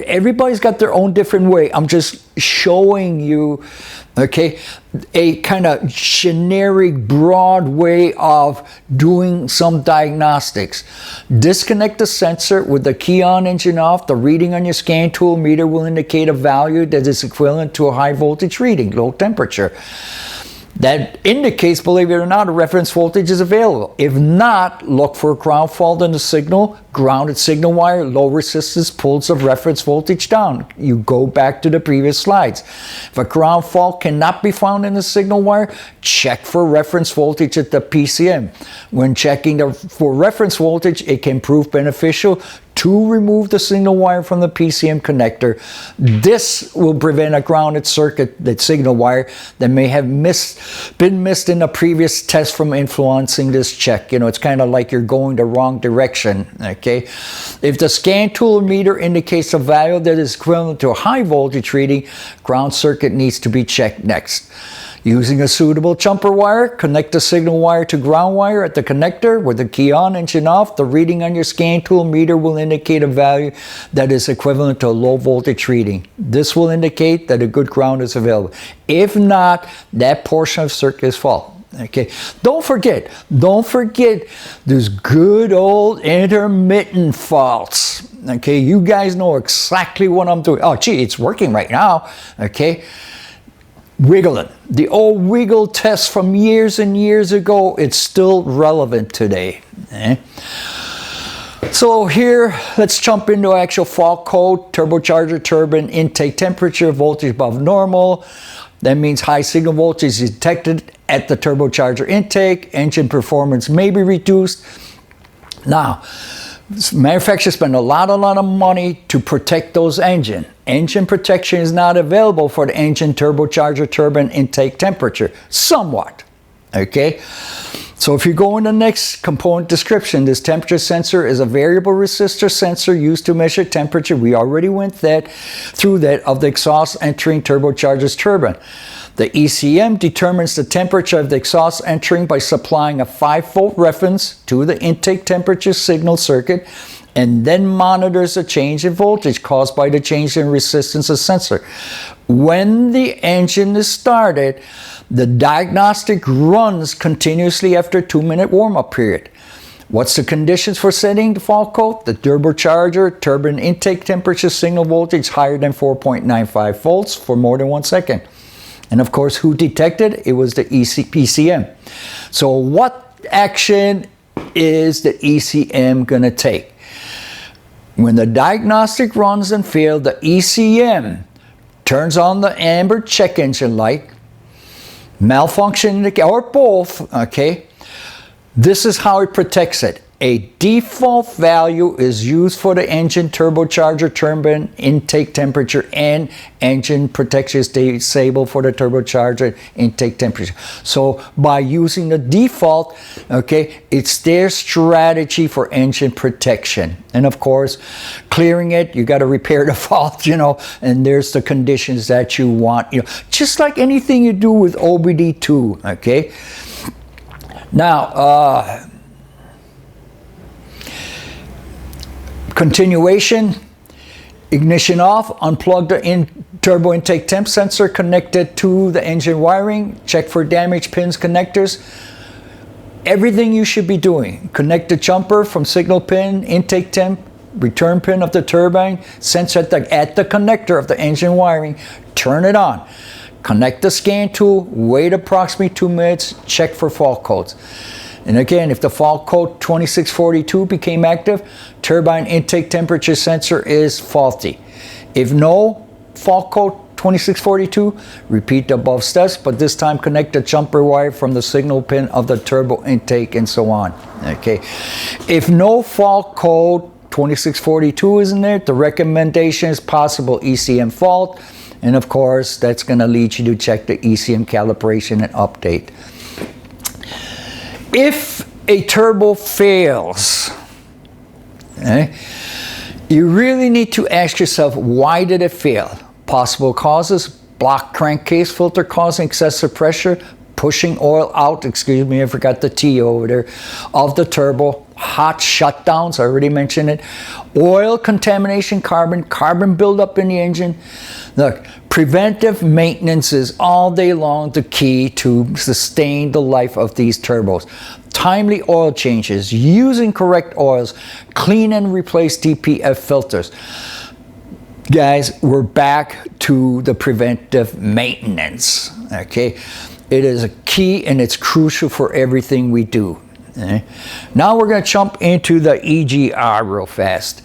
Speaker 1: everybody's got their own different way. I'm just showing you, okay, a kind of generic, broad way of doing some diagnostics. Disconnect the sensor with the key on, engine off. The reading on your scan tool meter will indicate a value that is equivalent to a high voltage reading, low temperature. That indicates, believe it or not, a reference voltage is available. If not, look for a ground fault in the signal, grounded signal wire, low resistance pulls the reference voltage down. You go back to the previous slides. If a ground fault cannot be found in the signal wire, check for reference voltage at the PCM. When checking for reference voltage, it can prove beneficial to remove the signal wire from the PCM connector. This will prevent a grounded circuit, that signal wire, that may have been missed in a previous test from influencing this check. You know, it's kind of like you're going the wrong direction, okay? If the scan tool meter indicates a value that is equivalent to a high voltage reading, ground circuit needs to be checked next. Using a suitable jumper wire, connect the signal wire to ground wire at the connector with the key on, engine off. The reading on your scan tool meter will indicate a value that is equivalent to a low voltage reading. This will indicate that a good ground is available. If not, that portion of circuit is fault. Okay, don't forget those good old intermittent faults. Okay, you guys know exactly what I'm doing. Oh, gee, it's working right now. Okay, wiggling. The old wiggle test from years and years ago, it's still relevant today. So here, let's jump into actual fault code. Turbocharger turbine intake temperature, voltage above normal. That means high signal voltage is detected at the turbocharger intake. Engine performance may be reduced. Now, manufacturers spend a lot of money to protect those engines. Engine protection is not available for the engine turbocharger turbine intake temperature. Somewhat. Okay? So if you go in the next component description, this temperature sensor is a variable resistor sensor used to measure temperature. We already went through that of the exhaust entering turbocharger's turbine. The ECM determines the temperature of the exhaust entering by supplying a 5-volt reference to the intake temperature signal circuit, and then monitors the change in voltage caused by the change in resistance of sensor. When the engine is started, the diagnostic runs continuously after a 2-minute warm-up period. What's the conditions for setting the fault code? The turbocharger turbine intake temperature signal voltage higher than 4.95 volts for more than 1 second. And of course, who detected? It was the ECM. So what action is the ECM going to take? When the diagnostic runs and fails, the ECM turns on the amber check engine light, malfunction, or both, okay? This is how it protects it. A default value is used for the engine turbocharger turbine intake temperature, and engine protection is disabled for the turbocharger intake temperature. So by using the default, okay, it's their strategy for engine protection. And of course, clearing it, you got to repair the fault, you know, and there's the conditions that you want, you know, just like anything you do with OBD2, okay? Now, continuation, ignition off, unplug the turbo intake temp sensor connected to the engine wiring, check for damaged pins, connectors. Everything you should be doing. Connect the jumper from signal pin, intake temp, return pin of the turbine, sensor at the connector of the engine wiring, turn it on. Connect the scan tool, wait approximately 2 minutes, check for fault codes. And again, if the fault code 2642 became active, turbine intake temperature sensor is faulty. If no fault code 2642, repeat the above steps, but this time connect the jumper wire from the signal pin of the turbo intake and so on. Okay. If no fault code 2642 is in there, the recommendation is possible ECM fault. And of course, that's going to lead you to check the ECM calibration and update. If a turbo fails, okay, you really need to ask yourself, why did it fail? Possible causes: blocked crankcase filter causing excessive pressure, pushing oil out, excuse me, I forgot the T over there, of the turbo, hot shutdowns, I already mentioned it, oil contamination, carbon buildup in the engine. Look, preventive maintenance is all day long the key to sustain the life of these turbos. Timely oil changes, using correct oils, clean and replace DPF filters. Guys, we're back to the preventive maintenance, okay? It is a key and it's crucial for everything we do. Okay? Now we're going to jump into the EGR real fast.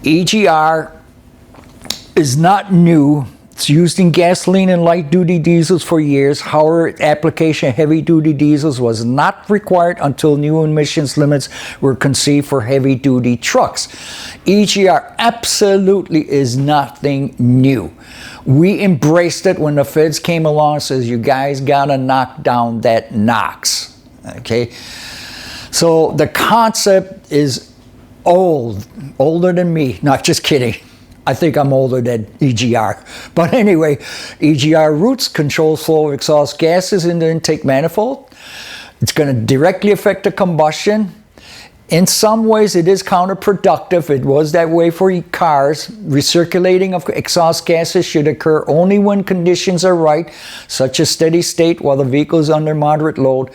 Speaker 1: EGR is not new. It's used in gasoline and light-duty diesels for years. However, application of heavy-duty diesels was not required until new emissions limits were conceived for heavy-duty trucks. EGR absolutely is nothing new. We embraced it when the feds came along and says, you guys gotta knock down that NOx. Okay? So the concept is old, older than me. Not just kidding. I think I'm older than EGR. But anyway, EGR routes controls flow of exhaust gases in the intake manifold. It's going to directly affect the combustion In some ways, it is counterproductive. It was that way for cars. Recirculating of exhaust gases should occur only when conditions are right, such as steady state while the vehicle is under moderate load.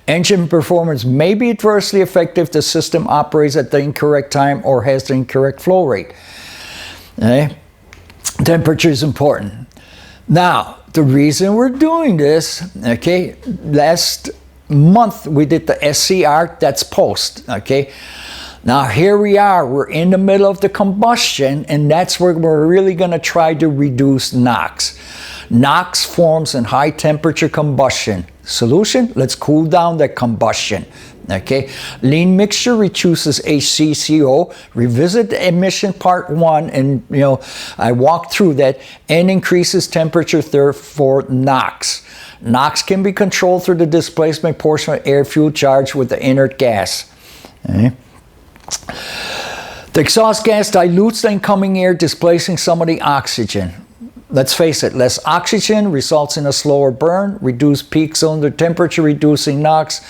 Speaker 1: Engine performance may be adversely affected if the system operates at the incorrect time or has the incorrect flow rate. Okay? Temperature is important. Now, the reason we're doing this, okay, last month we did the SCR, that's post, okay. Now here we are, we're in the middle of the combustion, and that's where we're really going to try to reduce NOx. NOx forms in high temperature combustion. Solution, let's cool down that combustion. Okay, lean mixture reduces HCCO. Revisit the emission part 1, and I walked through that, and increases temperature for NOx. NOx can be controlled through the displacement portion of air fuel charged with the inert gas. Okay. The exhaust gas dilutes the incoming air, displacing some of the oxygen. Let's face it, less oxygen results in a slower burn, reduced peak cylinder temperature, reducing NOx,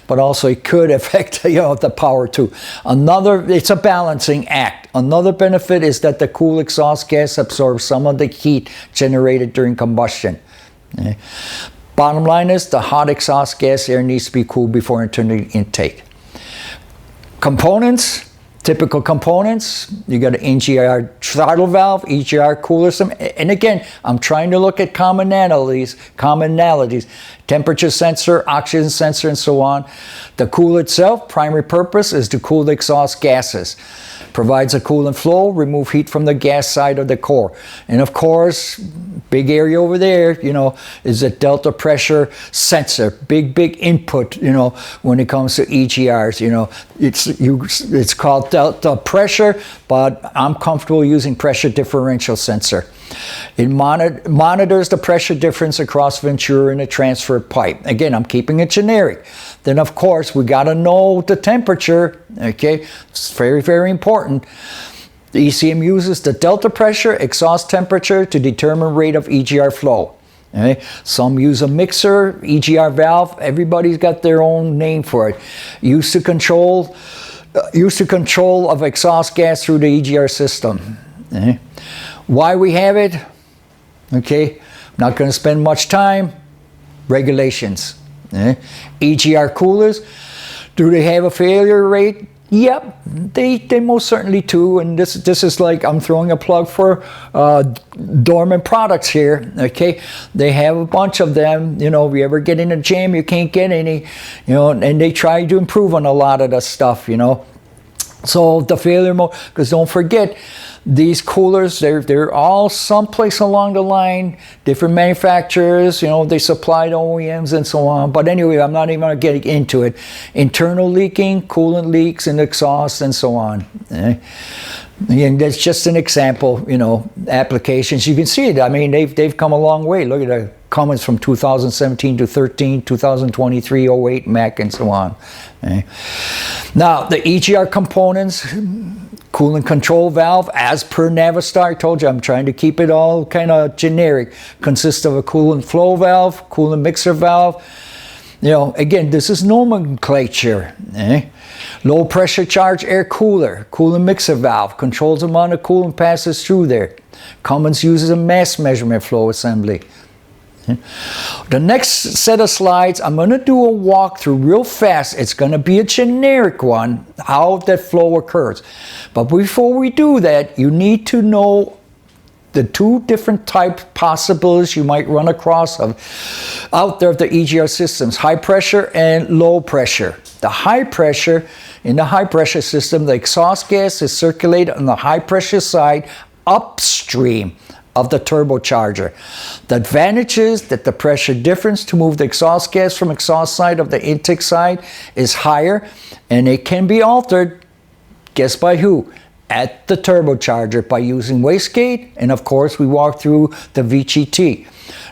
Speaker 1: but also it could affect the power too. It's a balancing act. Another benefit is that the cool exhaust gas absorbs some of the heat generated during combustion. Okay. Bottom line is the hot exhaust gas air needs to be cooled before entering the intake. Components. Typical components, you got an EGR throttle valve, EGR cooler system, and again, I'm trying to look at commonalities, temperature sensor, oxygen sensor, and so on. The cooler itself, primary purpose is to cool the exhaust gases. Provides a coolant flow, remove heat from the gas side of the core. And of course, big area over there, is a delta pressure sensor. Big input, when it comes to EGRs. It's called delta pressure, but I'm comfortable using pressure differential sensor. It monitors the pressure difference across Ventura in a transfer pipe. Again, I'm keeping it generic. Then, of course, we got to know the temperature. Okay, it's very, very important. The ECM uses the delta pressure, exhaust temperature to determine rate of EGR flow. Okay? Some use a mixer, EGR valve. Everybody's got their own name for it. Used to control of exhaust gas through the EGR system. Okay? Why we have it? Okay, not going to spend much time. Regulations. EGR coolers, do they have a failure rate? Yep, they most certainly do. And this is like, I'm throwing a plug for Dorman products here. Okay, they have a bunch of them. If you ever get in a jam, you can't get any. And they try to improve on a lot of the stuff. So the failure mode, because don't forget, these coolers, they're all someplace along the line, different manufacturers, they supply the OEMs and so on. But anyway, I'm not even going to get into it. Internal leaking, coolant leaks in exhaust and so on. And that's just an example, applications. You can see it. I mean, they've come a long way. Look at the comments from 2017 to 13, 2023, 08, Mac, and so on. Now, the EGR components, coolant control valve, as per Navistar, I told you I'm trying to keep it all kind of generic, consists of a coolant flow valve, coolant mixer valve. Again, this is nomenclature. Low pressure charge air cooler, coolant mixer valve, controls the amount of coolant passes through there. Cummins uses a mass measurement flow assembly. The next set of slides, I'm going to do a walkthrough real fast. It's going to be a generic one, how that flow occurs. But before we do that, you need to know the two different type possibilities you might run across out there of the EGR systems, high pressure and low pressure. The high pressure, in the high pressure system, the exhaust gas is circulated on the high pressure side upstream of the turbocharger. The advantage is that the pressure difference to move the exhaust gas from exhaust side of the intake side is higher, and it can be altered, guess by who? At the turbocharger by using wastegate, and of course we walk through the VGT.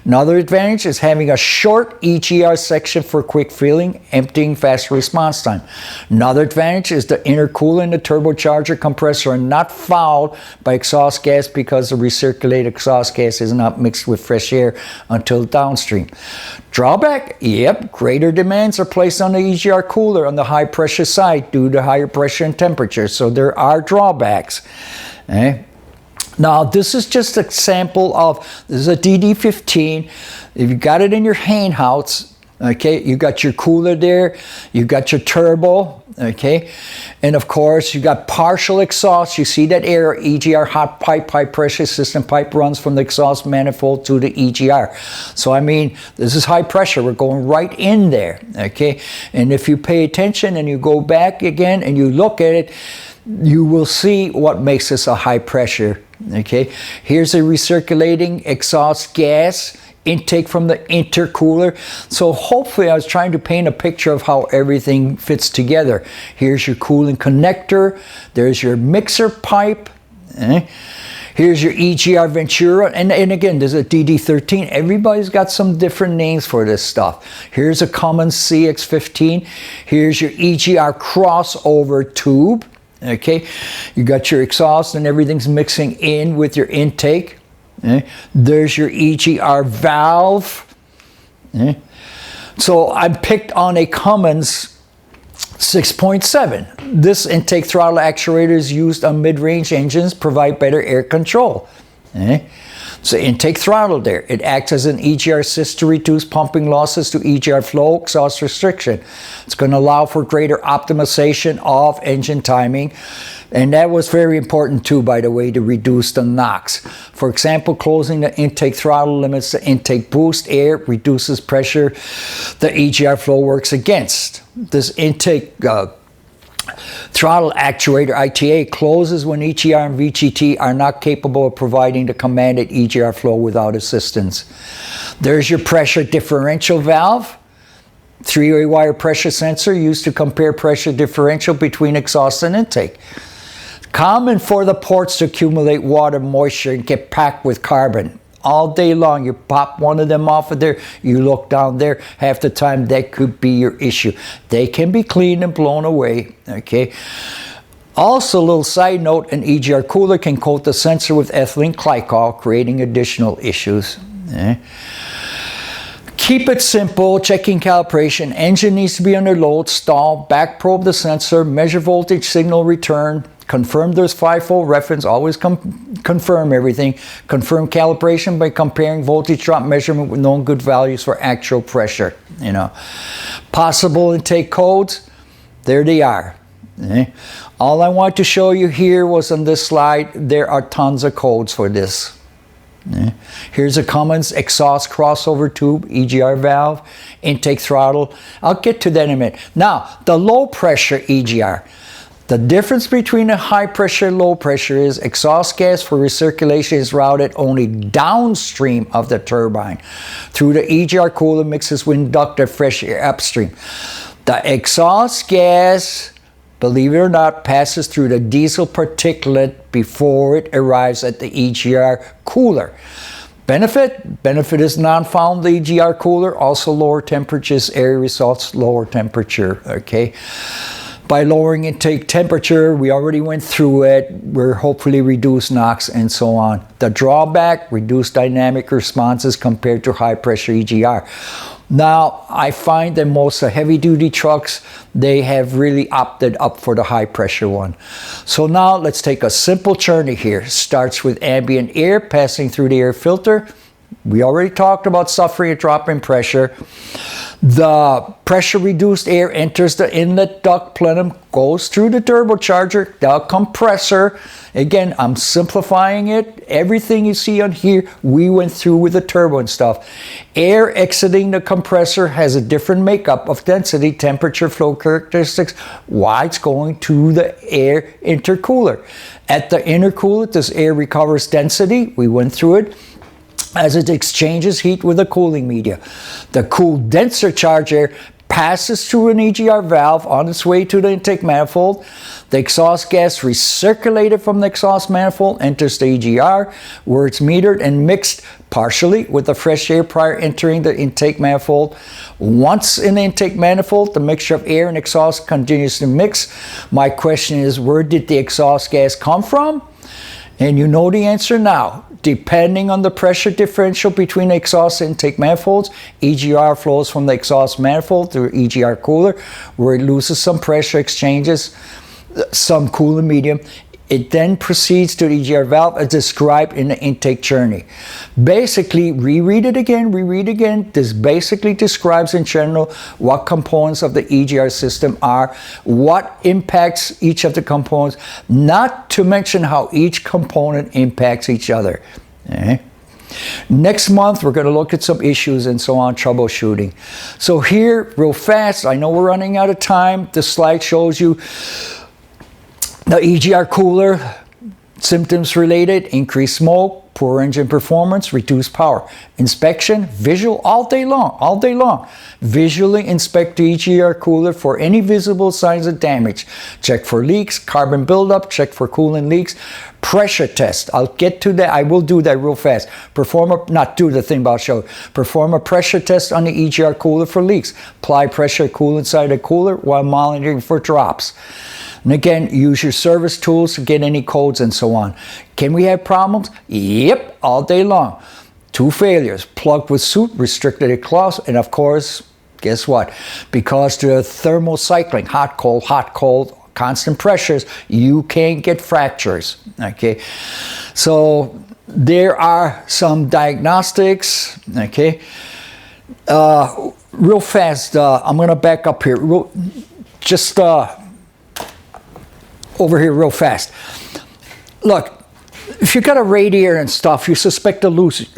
Speaker 1: Another advantage is having a short EGR section for quick filling, emptying, faster response time. Another advantage is the intercooler and the turbocharger compressor are not fouled by exhaust gas because the recirculated exhaust gas is not mixed with fresh air until downstream. Drawback? Yep, greater demands are placed on the EGR cooler on the high pressure side due to higher pressure and temperature, so there are drawbacks. Now, this is just a sample of, this is a DD15. If you got it in your hand house, okay, you got your cooler there, you got your turbo, okay, and of course you got partial exhaust. You see that air, EGR hot pipe, high pressure system pipe runs from the exhaust manifold to the EGR. So I mean, this is high pressure, we're going right in there, okay, and if you pay attention and you go back again and you look at it, you will see what makes this a high pressure. Okay, here's a recirculating exhaust gas intake from the intercooler. So hopefully I was trying to paint a picture of how everything fits together. Here's your cooling connector, there's your mixer pipe, here's your EGR Ventura, and again, there's a DD13. Everybody's got some different names for this stuff. Here's a Cummins CX15, here's your EGR crossover tube. Okay, you got your exhaust and everything's mixing in with your intake. There's your EGR valve. So I picked on a Cummins 6.7. This intake throttle actuator is used on mid-range engines, provide better air control. So intake throttle there. It acts as an EGR assist to reduce pumping losses to EGR flow, exhaust restriction. It's going to allow for greater optimization of engine timing. And that was very important too, by the way, to reduce the NOx. For example, closing the intake throttle limits the intake boost air, reduces pressure the EGR flow works against. This intake throttle actuator ITA closes when EGR and VGT are not capable of providing the commanded EGR flow without assistance. There's your pressure differential valve, three-way wire pressure sensor used to compare pressure differential between exhaust and intake. Common for the ports to accumulate water, moisture, and get packed with carbon. All day long, you pop one of them off of there, you look down there, half the time that could be your issue. They can be cleaned and blown away, okay? Also, a little side note, an EGR cooler can coat the sensor with ethylene glycol, creating additional issues. Keep it simple, checking calibration. Engine needs to be under load, stall, back probe the sensor, measure voltage signal return, confirm there's 5-volt reference, always confirm everything. Confirm calibration by comparing voltage drop measurement with known good values for actual pressure. Possible intake codes, there they are. All I want to show you here was on this slide, there are tons of codes for this. Here's a Cummins exhaust crossover tube, EGR valve, intake throttle. I'll get to that in a minute. Now, the low pressure EGR. The difference between a high pressure and low pressure is exhaust gas for recirculation is routed only downstream of the turbine through the EGR cooler mixes with inductive fresh air upstream. The exhaust gas, believe it or not, passes through the diesel particulate before it arrives at the EGR cooler. Benefit is non-found the EGR cooler, also lower temperatures, air results, lower temperature, okay? By lowering intake temperature, we already went through it, we're hopefully reduce NOx and so on. The drawback, reduced dynamic responses compared to high pressure EGR. Now, I find that most of heavy-duty trucks, they have really opted up for the high-pressure one. So now, let's take a simple journey here. Starts with ambient air passing through the air filter. We already talked about suffering a drop in pressure. The pressure-reduced air enters the inlet duct plenum, goes through the turbocharger, the compressor. Again, I'm simplifying it. Everything you see on here, we went through with the turbo and stuff. Air exiting the compressor has a different makeup of density, temperature, flow characteristics, why it's going to the air intercooler. At the intercooler, this air recovers density. We went through it. As it exchanges heat with the cooling media. The cooled denser charge air passes through an EGR valve on its way to the intake manifold. The exhaust gas recirculated from the exhaust manifold enters the EGR where it's metered and mixed partially with the fresh air prior entering the intake manifold. Once in the intake manifold, the mixture of air and exhaust continues to mix. My question is, where did the exhaust gas come from? And you know the answer now. Depending on the pressure differential between the exhaust and intake manifolds, EGR flows from the exhaust manifold through EGR cooler, where it loses some pressure, exchanges some coolant medium. It then proceeds to the EGR valve as described in the intake journey. Basically, reread it again. This basically describes in general what components of the EGR system are, what impacts each of the components, not to mention how each component impacts each other. Okay? Next month, we're going to look at some issues and so on, troubleshooting. So here, real fast, I know we're running out of time. This slide shows you the EGR cooler, symptoms related, increased smoke, poor engine performance, reduced power. Inspection, visual, all day long. Visually inspect the EGR cooler for any visible signs of damage. Check for leaks, carbon buildup, check for coolant leaks. Pressure test, I'll get to that, I will do that real fast. Perform a pressure test on the EGR cooler for leaks. Apply pressure coolant inside the cooler while monitoring for drops. And again, use your service tools to get any codes and so on. Can we have problems? Yep, all day long. 2 failures, plugged with soot, restricted exhaust, and of course, guess what? Because the thermal cycling, hot, cold, constant pressures, you can get fractures, okay? So there are some diagnostics, okay? Real fast, I'm gonna back up here. Over here real fast. Look, if you got a radiator and stuff, you suspect a leak.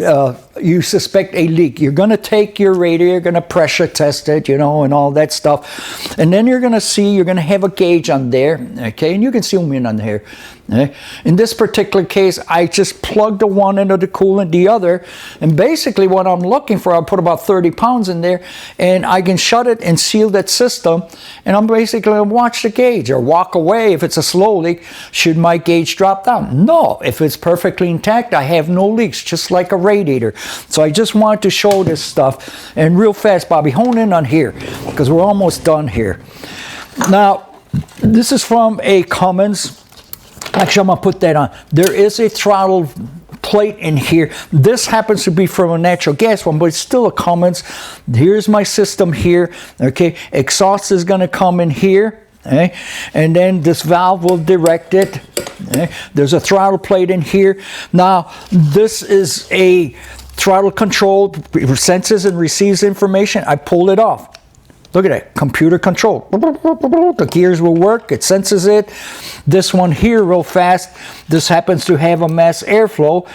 Speaker 1: You're going to take your radiator, you're going to pressure test it, you know, and all that stuff. And then you're going to have a gauge on there, okay? And you can zoom in on here. Okay? In this particular case, I just plugged the one into the coolant, the other, and basically what I'm looking for, I'll put about 30 pounds in there, and I can shut it and seal that system, and I'm basically going to watch the gauge or walk away if it's a slow leak. Should my gauge drop down? No. If it's perfectly intact, I have no leaks, just like a radiator. So I just wanted to show this stuff. And real fast, Bobby, hone in on here, because we're almost done here. Now, this is from a Cummins. Actually, I'm going to put that on. There is a throttle plate in here. This happens to be from a natural gas one, but it's still a Cummins. Here's my system here. Okay, exhaust is going to come in here. Okay? And then this valve will direct it. Okay? There's a throttle plate in here. Now, this is a throttle control, senses and receives information. I pulled it off. Look at that, computer control. The gears will work, it senses it. This one here, real fast, this happens to have a mass airflow.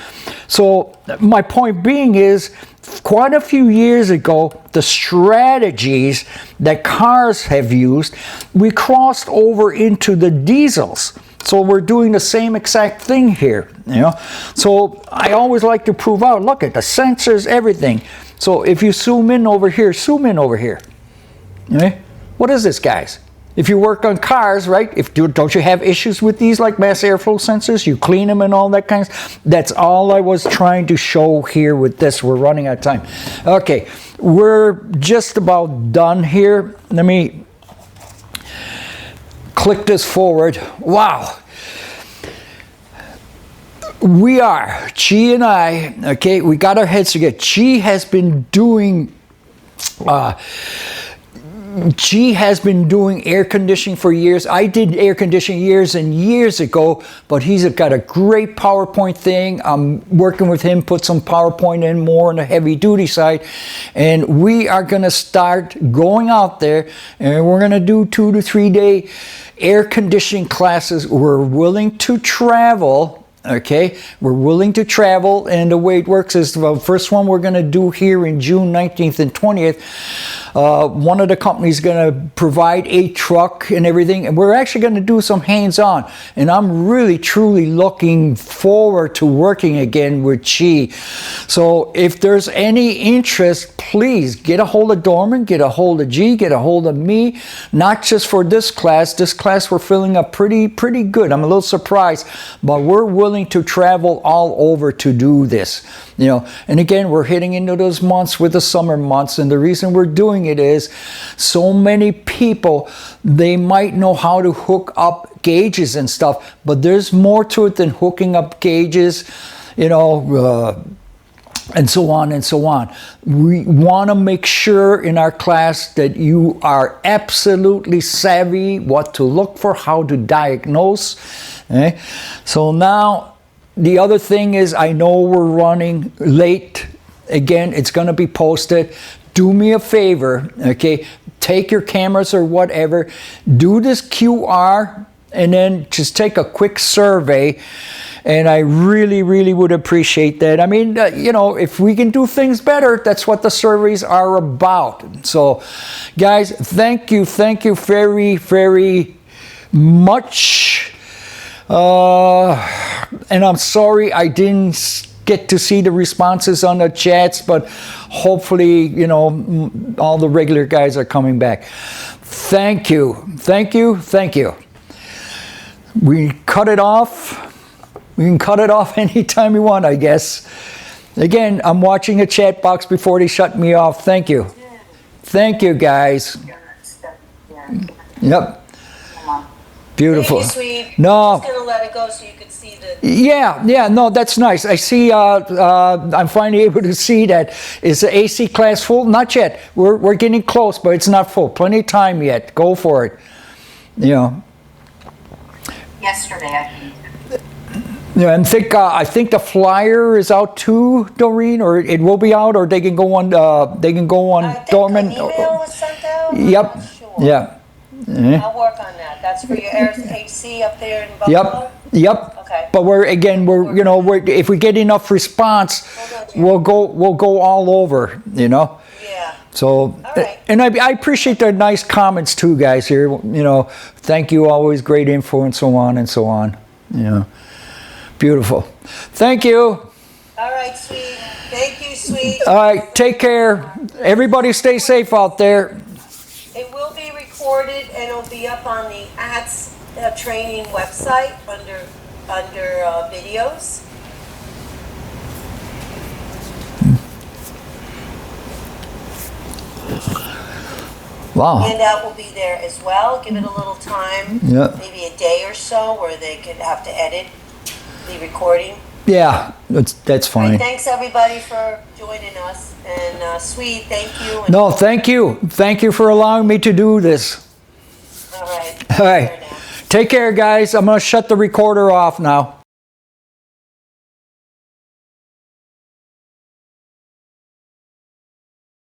Speaker 1: So my point being is, quite a few years ago, the strategies that cars have used, we crossed over into the diesels. So we're doing the same exact thing here, you know. So I always like to prove out, look at the sensors, everything. So if you zoom in over here, zoom in over here. Okay? What is this, guys? If you work on cars, right? Don't you have issues with these like mass airflow sensors? You clean them and all that kind of stuff. That's all I was trying to show here with this. We're running out of time. Okay, we're just about done here. Let me click this forward. Wow. We are, Chi and I, okay, we got our heads together. Chi has been doing air conditioning for years. I did air conditioning years and years ago, but he's got a great PowerPoint thing. I'm working with him, put some PowerPoint in more on the heavy duty side. And we are going to start going out there and we're going to do 2 to 3 day air conditioning classes. We're willing to travel. Okay, we're willing to travel, and the way it works is the first one we're going to do here in June 19th and 20th. One of the companies going to provide a truck and everything, and we're actually going to do some hands-on. And I'm really, truly looking forward to working again with Chi. So if there's any interest, please get a hold of Dorman, get a hold of G, get a hold of me, not just for this class. This class we're filling up pretty good. I'm a little surprised, but we're willing to travel all over to do this. You know, and again, we're hitting into those months with the summer months, and the reason we're doing it is so many people, they might know how to hook up gauges and stuff, but there's more to it than hooking up gauges, you know, and so on and so on. We want to make sure in our class that you are absolutely savvy what to look for, how to diagnose. Okay? So now, the other thing is, I know we're running late. Again, it's going to be posted. Do me a favor, okay? Take your cameras or whatever. Do this QR and then just take a quick survey. And I really, really would appreciate that. I mean, you know, if we can do things better, that's what the surveys are about. So, guys, thank you very, very much. And I'm sorry I didn't get to see the responses on the chats, but hopefully, you know, all the regular guys are coming back. Thank you. We cut it off. We can cut it off anytime you want, I guess. Again, I'm watching a chat box before they shut me off. Thank you. Thank you, guys. Yep. Beautiful.
Speaker 2: Thank you, Swede.
Speaker 1: No.
Speaker 2: I'm just going to let it go so you can see the...
Speaker 1: Yeah, no, that's nice. I see, I'm finally able to see that. Is the AC class full? Not yet. We're getting close, but it's not full. Plenty of time yet. Go for it. You know.
Speaker 2: Yesterday, I think.
Speaker 1: Yeah, and I think the flyer is out too, Doreen, or it will be out, or they can go on. Dorman.
Speaker 2: An email was sent out.
Speaker 1: Yep.
Speaker 2: I'm not sure.
Speaker 1: Yeah.
Speaker 2: I'll work on that. That's for your AC up there in Buffalo.
Speaker 1: Yep.
Speaker 2: Okay.
Speaker 1: But if we get enough response, we'll go all over. You know.
Speaker 2: Yeah.
Speaker 1: So,
Speaker 2: all right.
Speaker 1: And I appreciate the nice comments too, guys. Here, you know, thank you, always great info, and so on and so on. You know. Beautiful. Thank you.
Speaker 2: All right, Swede. Thank you, Swede.
Speaker 1: All right, take care. Everybody stay safe out there.
Speaker 2: It will be recorded and it'll be up on the ATS training website under videos.
Speaker 1: Wow.
Speaker 2: Handout will be there as well. Give it a little time, maybe a day or so, where they could have to edit the recording.
Speaker 1: Yeah, that's fine.
Speaker 2: Right, thanks everybody for joining us, and Swede, thank you.
Speaker 1: No, thank you. Thank you for allowing me to do this.
Speaker 2: All right.
Speaker 1: All right. Take care, guys. I'm going to shut the recorder off now.